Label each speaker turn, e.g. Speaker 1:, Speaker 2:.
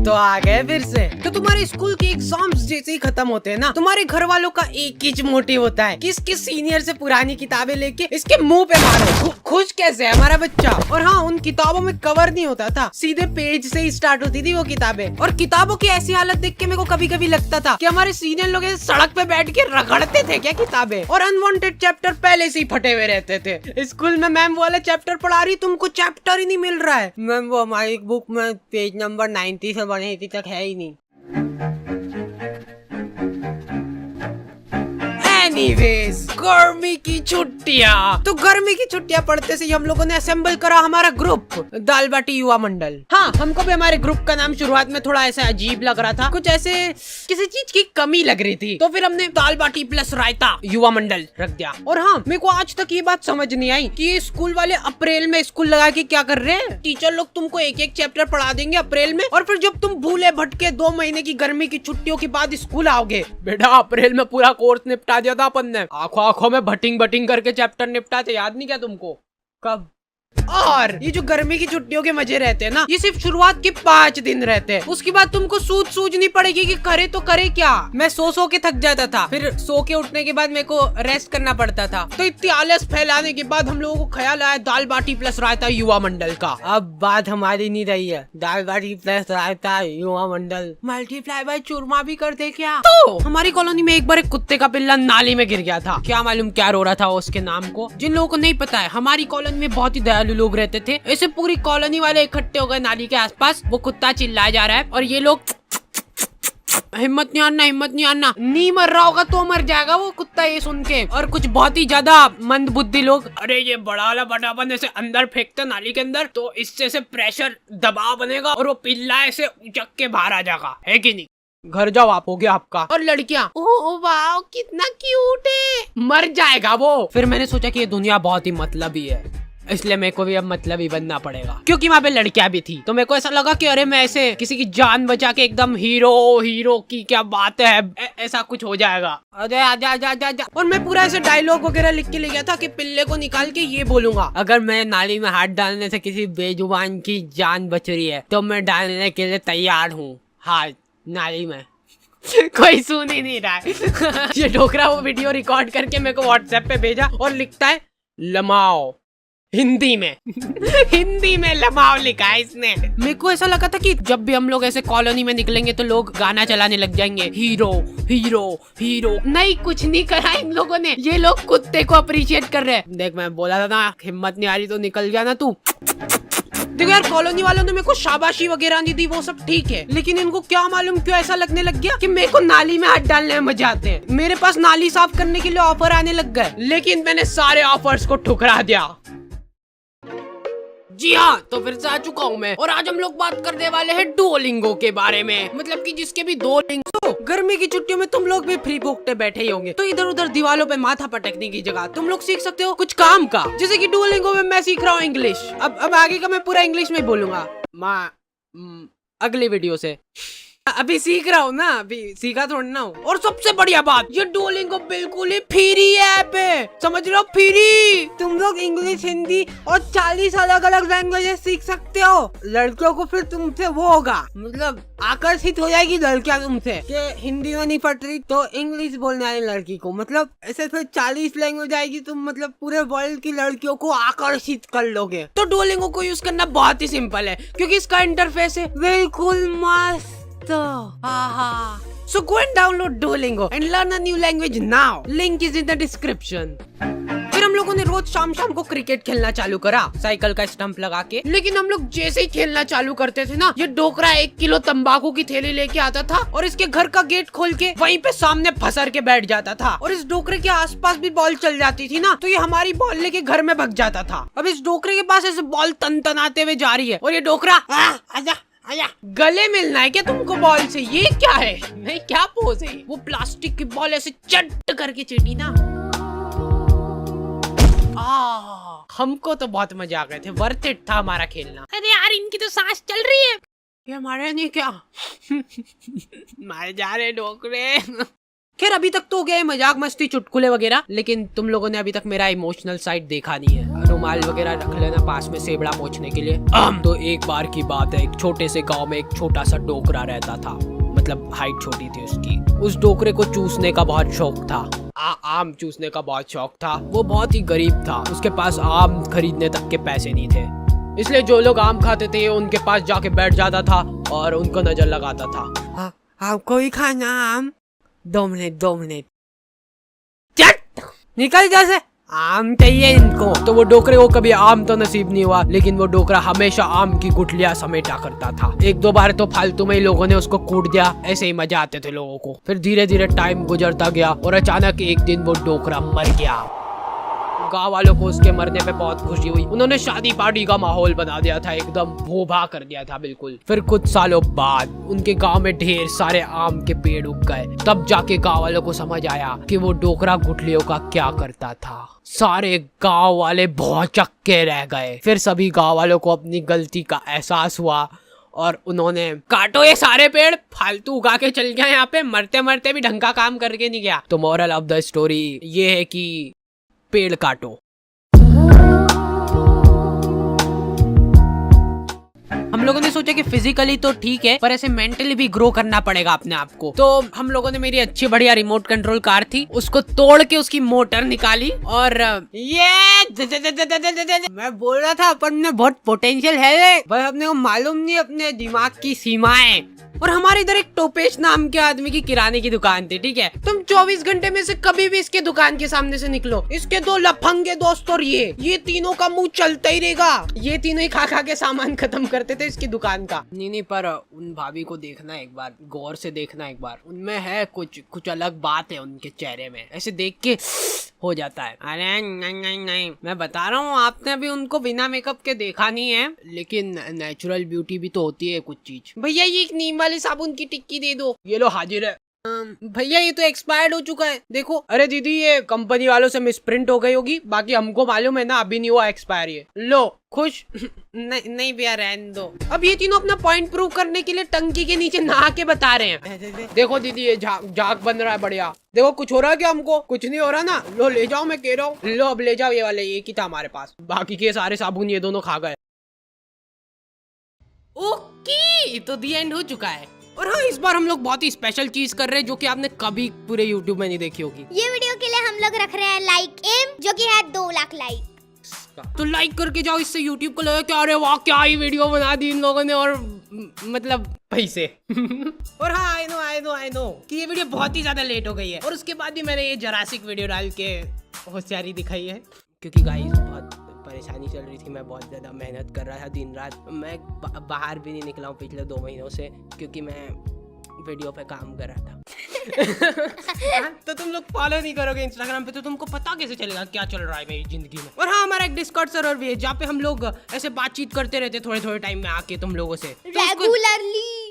Speaker 1: तो आ गए फिर से। तो तुम्हारे स्कूल के एग्जाम्स जैसे ही खत्म होते हैं ना, तुम्हारे घर वालों का एक ही मोटिव होता है कि इसके सीनियर से पुरानी किताबें लेके इसके मुंह पे मारो। खुश कैसे है हमारा बच्चा। और हाँ, उन किताबों में कवर नहीं होता था, सीधे पेज से ही स्टार्ट होती थी वो किताबें। और किताबों की ऐसी हालत देख के मेरे को कभी कभी लगता था कि हमारे सीनियर लोग सड़क पे बैठ के रगड़ते थे क्या किताबें। और अनवांटेड चैप्टर पहले से ही फटे हुए रहते थे। स्कूल में मैम वाला चैप्टर पढ़ा रही, तुमको चैप्टर ही नहीं मिल रहा है। मैम वो हमारी बुक में पेज नंबर 90 से बढ़े तक है ही नहीं। एनीवेज, गर्मी की छुट्टियाँ। तो गर्मी की छुट्टियाँ पढ़ते से हम लोगों ने असेंबल करा हमारा ग्रुप, दाल बाटी युवा मंडल। हाँ, हमको भी हमारे ग्रुप का नाम शुरुआत में थोड़ा ऐसा अजीब लग रहा था, कुछ ऐसे किसी चीज की कमी लग रही थी। तो फिर हमने दाल बाटी प्लस रायता युवा मंडल रख दिया। और हाँ, मेरे को आज तक ये बात समझ नहीं आई कि ये स्कूल वाले अप्रैल में स्कूल लगा के क्या कर रहे हैं। टीचर लोग तुमको एक एक चैप्टर पढ़ा देंगे अप्रैल में, और फिर जब तुम भूले भटके 2 महीने की गर्मी की छुट्टियों के बाद स्कूल आओगे, बेटा अप्रैल में पूरा कोर्स निपटा दिया था अपन ने, आंखों आंखों में भटिंग भटिंग करके चैप्टर निपटाते, याद नहीं क्या तुमको? कब? और ये जो गर्मी की छुट्टियों के मजे रहते हैं ना, ये सिर्फ शुरुआत के 5 दिन रहते हैं। उसके बाद तुमको सूझ नहीं पड़ेगी कि करे तो करे क्या। मैं सो के थक जाता था, फिर सो के उठने के बाद मेरे को रेस्ट करना पड़ता था। तो इतनी आलस फैलाने के बाद हम लोगों को ख्याल आया दाल बाटी प्लस रायता युवा मंडल का। अब बात हमारी नहीं रही है, दाल बाटी प्लस रायता युवा मंडल मल्टीप्लाई बाय चूरमा भी कर दे क्या। तो हमारी कॉलोनी में एक बार एक कुत्ते का पिल्ला नाली में गिर गया था। क्या मालूम क्या रो रहा था उसके नाम को। जिन लोगों को नहीं पता है, हमारी कॉलोनी में बहुत ही दयालु लोग रहते थे। ऐसे पूरी कॉलोनी वाले इकट्ठे हो गए नाली के आसपास। वो कुत्ता चिल्लाया जा रहा है और ये लोग हिम्मत नहीं आना, हिम्मत नहीं आना, नहीं मर रहा होगा तो मर जाएगा वो कुत्ता ये सुन के। और कुछ बहुत ही ज्यादा मंद बुद्धि लोग, अरे ये बड़ा वाला बटापन ऐसे अंदर फेंकते नाली के अंदर तो इससे से प्रेशर दबाव बनेगा और वो पिल्ला ऐसे उचक के बाहर आ जाएगा, है कि नहीं? घर जाओ आप, हो गया आपका। और लड़कियां, ओह वाह कितना क्यूट है, मर जाएगा वो। फिर मैंने सोचा कि ये दुनिया बहुत ही मतलबी है, इसलिए मेरे को भी अब मतलबी बनना पड़ेगा, क्योंकि वहाँ पे लड़कियां भी थी। तो मेरे को ऐसा लगा कि अरे मैं ऐसे किसी की जान बचा के एकदम हीरो की क्या बात है, ऐसा कुछ हो जाएगा। अरे आजा आजा आजा आजा। और मैं पूरा ऐसे डायलॉग वगैरह लिख के ले गया था कि पिल्ले को निकाल के ये बोलूंगा, अगर मैं नाली में हाथ डालने से किसी बेजुबान की जान बच रही है तो मैं डालने के लिए तैयार हूँ हाथ नाली में। कोई सुन ही नहीं रहा है। ये डोकरा वो वीडियो रिकॉर्ड करके मेरे को व्हाट्सएप पे भेजा और लिखता है लमाओ हिंदी में। हिंदी में लमाओ लिखा है इसने। मेरे को ऐसा लगा था कि जब भी हम लोग ऐसे कॉलोनी में निकलेंगे तो लोग गाना चलाने लग जाएंगे, हीरो हीरो हीरो। नहीं, कुछ नहीं करा इन लोगों ने, ये लोग कुत्ते को अप्रिशिएट कर रहे हैं। देख मैं बोला था ना, हिम्मत नहीं आ रही तो निकल गया ना तू। देखो यार, कॉलोनी वालों ने मेरे को शाबाशी वगैरह नहीं दी, वो सब ठीक है, लेकिन इनको क्या मालूम क्यों ऐसा लगने लग गया कि मेरे को नाली में हाथ डालने में मजा आते हैं। मेरे पास नाली साफ करने के लिए ऑफर आने लग गए, लेकिन मैंने सारे ऑफर्स को ठुकरा दिया। जी हाँ, तो फिर से आ चुका हूँ मैं, और आज हम लोग बात करने वाले हैं डुओलिंगो के बारे में। मतलब कि जिसके भी 2 लिंग। गर्मी की छुट्टियों में तुम लोग भी फ्री भोगते बैठे ही होंगे, तो इधर उधर दीवारों पे माथा पटकने की जगह तुम लोग सीख सकते हो कुछ काम का। जैसे कि डुओलिंगो में मैं सीख रहा हूँ इंग्लिश। अब आगे का मैं पूरा इंग्लिश में बोलूंगा अगली वीडियो से। अभी सीख रहा हूँ ना, अभी सीखा थोड़ा ना हूँ। और सबसे बढ़िया बात, ये डुओलिंगो बिल्कुल ही फ्री ऐप है, समझ लो फ्री। तुम लोग इंग्लिश, हिंदी और 40 अलग अलग लैंग्वेजेस सीख सकते हो। लड़कियों को फिर तुमसे वो होगा, मतलब आकर्षित हो जाएगी लड़कियां तुमसे कि हिंदी में नहीं पढ़ रही तो इंग्लिश बोलने वाली लड़की को, मतलब ऐसे फिर 40 लैंग्वेज आएगी, तुम मतलब पूरे वर्ल्ड की लड़कियों को आकर्षित कर लोगे। तो डुओलिंगो को यूज करना बहुत ही सिंपल है, क्योंकि इसका इंटरफेस है बिल्कुल मस्त। So go and download Duolingo and learn a new language now. Link is in the description. फिर हम लोगों ने रोज शाम शाम को क्रिकेट खेलना चालू करा, साइकिल का स्टंप लगा के। लेकिन हम लोग जैसे ही खेलना चालू करते थे ना, ये डोकरा 1 किलो तंबाकू की थैली लेके आता था और इसके घर का गेट खोल के वहीं पे सामने फंसर के बैठ जाता था। और इस डोकरे के आसपास भी बॉल चल जाती थी ना, तो ये हमारी बॉल लेके घर में भग जाता था। अब इस डोकरे के पास ऐसे बॉल तनतनाते हुए जा रही है और ये डोकरा आजा आया, गले मिलना है क्या तुमको बॉल से? ये क्या है, नहीं क्या पोज है? वो प्लास्टिक की बॉल ऐसे चट करके चीटी ना। हमको तो बहुत मजा आ गए थे, वर्थ इट था हमारा खेलना। अरे यार, इनकी तो सांस चल रही है, ये हमारे नहीं क्या? मारे जा रहे डोकरे। खैर अभी तक तो हो गया है मजाक मस्ती चुटकुले वगैरह, लेकिन तुम लोगों ने अभी तक मेरा इमोशनल साइड देखा नहीं है। रुमाल वगैरह रख लेना पास में सेबड़ा पोंछने के लिए। तो एक बार की बात है, एक छोटे से गांव में एक छोटा सा डोकरा रहता था, मतलब हाइट छोटी थी उसकी। उस डोकरे को चूसने का बहुत शौक था, आम चूसने का बहुत शौक था। वो बहुत ही गरीब था, उसके पास आम खरीदने तक के पैसे नहीं थे, इसलिए जो लोग आम खाते थे उनके पास जाके बैठ जाता था और उनको नजर लगाता था। आपको ही खाना आम? 2 मिनट चट निकल जैसे, आम चाहिए इनको। तो वो डोकरे को कभी आम तो नसीब नहीं हुआ, लेकिन वो डोकरा हमेशा आम की गुठलियां समेटा करता था। 1-2 बार तो फालतू में ही लोगों ने उसको कूट दिया, ऐसे ही मजा आते थे लोगों को। फिर धीरे धीरे टाइम गुजरता गया और अचानक एक दिन वो डोकरा मर गया। गाँव वालों को उसके मरने पे बहुत खुशी हुई, उन्होंने शादी पार्टी का माहौल बना दिया था, एकदम भोभा कर दिया था बिल्कुल। फिर कुछ सालों बाद उनके गांव में ढेर सारे आम के पेड़ उग गए। तब जाके गांव वालों को समझ आया कि वो डोकरा गुठलियों का क्या करता था। सारे गांव वाले बहुत चक्के रह गए। फिर सभी गांव वालों को अपनी गलती का एहसास हुआ और उन्होंने काटो ये सारे पेड़, फालतू उगा के चल गया यहाँ पे, मरते मरते भी ढंग का काम करके नहीं गया। तो मोरल ऑफ द स्टोरी ये है कि पेड़ काटो। हम लोगों ने सोचा कि फिजिकली तो ठीक है, पर ऐसे मेंटली भी ग्रो करना पड़ेगा अपने आप को। तो हम लोगों ने मेरी अच्छी बढ़िया रिमोट कंट्रोल कार थी, उसको तोड़ के उसकी मोटर निकाली और मैं बोल रहा था अपन में बहुत पोटेंशियल है, पर अपने को मालूम नहीं अपने दिमाग की सीमाएं। और हमारे इधर एक टोपेश नाम के आदमी की किराने की दुकान थी, ठीक है। तुम 24 घंटे में से कभी भी इसके दुकान के सामने से निकलो, इसके 2 लफंगे दोस्त और ये तीनों का मुंह चलता ही रहेगा। ये तीनों ही खा के सामान खत्म करते थे इसकी दुकान का। नहीं पर उन भाभी को देखना एक बार, गौर से देखना एक बार, उनमें है कुछ अलग बात है उनके चेहरे में, ऐसे देख के हो जाता है। अरे नहीं, मैं बता रहा हूँ, आपने अभी उनको बिना मेकअप के देखा नहीं है, लेकिन नेचुरल ब्यूटी भी तो होती है कुछ चीज। भैया ये एक नीम वाली साबुन की टिक्की दे दो। ये लो हाजिर है। भैया ये तो एक्सपायर्ड हो चुका है, देखो। अरे दीदी ये कंपनी वालों से मिसप्रिंट हो गई होगी, बाकी हमको मालूम है ना अभी नहीं हुआ एक्सपायर। ये लो खुश। नहीं भैया रहने दो। अब ये तीनों अपना पॉइंट प्रूव करने के लिए टंकी के नीचे नहा के बता रहे हैं। देखो दीदी ये झाग बन रहा है बढ़िया। देखो कुछ हो रहा है क्या? हमको कुछ नहीं हो रहा ना। लो ले जाओ, मैं कह रहा हूँ, लो अब ले जाओ। ये वाले एक ही था हमारे पास, बाकी के सारे साबुन ये दोनों खा गए। ओके तो दी एंड हो चुका है। और हाँ, इस बार हम लोग बहुत ही स्पेशल चीज कर रहे हैं जो कि आपने कभी पूरे YouTube में नहीं देखी होगी।
Speaker 2: ये वीडियो के लिए हम लोग रख रहे हैं लाइक एम, जो कि है 2 लाख लाइक।
Speaker 1: तो लाइक करके जाओ, इससे YouTube को लगे कि अरे वाह क्या ही वीडियो बना दी इन लोगों ने, और मतलब पैसे। और हाँ आई नो कि ये वीडियो बहुत ही ज्यादा लेट हो गई है, और उसके बाद भी मैंने ये जरासिक वीडियो डाल के होशियारी दिखाई है, क्योंकि गाइस बहुत परेशानी चल रही थी। मैं बहुत ज़्यादा मेहनत कर रहा था दिन रात। मैं बाहर भी नहीं निकला हूँ पिछले 2 महीनों से, क्योंकि मैं वीडियो पे काम कर रहा था। तो तुम लोग फॉलो नहीं करोगे इंस्टाग्राम पे, तो तुमको पता कैसे चलेगा क्या चल रहा है मेरी जिंदगी में। और हाँ, हमारा एक डिस्कॉर्ड सर्वर भी है जहाँ पे हम लोग ऐसे बातचीत करते रहते थोड़े टाइम में आके तुम लोगों से
Speaker 2: रेगुलरली।